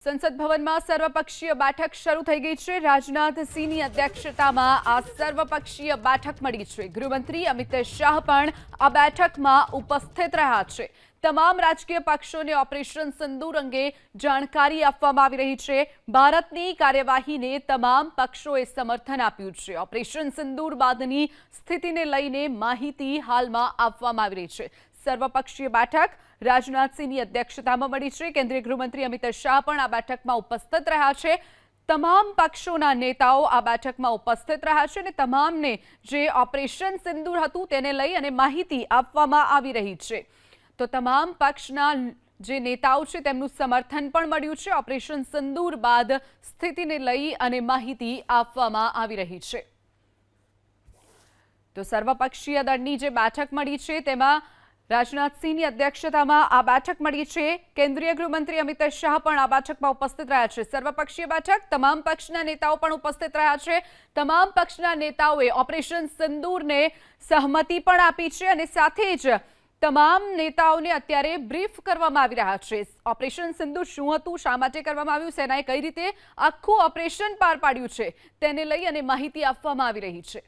સંસદ ભવનમાં સર્વપક્ષીય બેઠક શરૂ થઈ ગઈ છે। રાજનાથસિંહની અધ્યક્ષતામાં આ સર્વપક્ષીય બેઠક મળી છે। ગૃહમંત્રી અમિત શાહ પણ આ બેઠકમાં ઉપસ્થિત રહ્યા છે। તમામ રાજકીય પક્ષોને ઓપરેશન સિંદૂર અંગે જાણકારી આપવામાં આવી રહી છે। ભારતની કાર્યવાહીને તમામ પક્ષોએ સમર્થન આપ્યું છે। ઓપરેશન સિંદૂર બાદની સ્થિતિને લઈને માહિતી હાલમાં આપવામાં આવી રહી છે। સર્વપક્ષીય બેઠક રાજનાથસિંહની અધ્યક્ષતામાં મળી છે। કેન્દ્રીય ગૃહમંત્રી અમિત શાહ પણ આ બેઠકમાં ઉપસ્થિત રહ્યા છે। તમામ પક્ષોના નેતાઓ આ બેઠકમાં ઉપસ્થિત રહ્યા છે અને તમામને જે ઓપરેશન સિંદૂર હતું તેને લઈ અને માહિતી આપવામાં આવી રહી છે। તો તમામ પક્ષના જે નેતાઓ છે તેમનું સમર્થન પણ મળ્યું છે। ઓપરેશન સિંદૂર બાદ સ્થિતિને લઈ અને માહિતી આપવામાં આવી રહી છે। તો સર્વપક્ષીય દળની જે બેઠક મળી છે તેમાં રાજનાથસિંહની અધ્યક્ષતામાં આ બેઠક મળી છે। કેન્દ્રીય ગૃહમંત્રી અમિત શાહ પણ આ બેઠકમાં ઉપસ્થિત રહ્યા છે। સર્વપક્ષીય બેઠક તમામ પક્ષના નેતાઓ પણ ઉપસ્થિત રહ્યા છે। તમામ પક્ષના નેતાઓએ ઓપરેશન સિંદૂરને સહમતિ પણ આપી છે અને સાથે જ તમામ નેતાઓને અત્યારે બ્રીફ કરવામાં આવી રહ્યા છે। ઓપરેશન સિંદૂર શું હતું, શા માટે કરવામાં આવ્યું, સેનાએ કઈ રીતે આખું ઓપરેશન પાર પાડ્યું છે તેને લઈ અને માહિતી આપવામાં આવી રહી છે।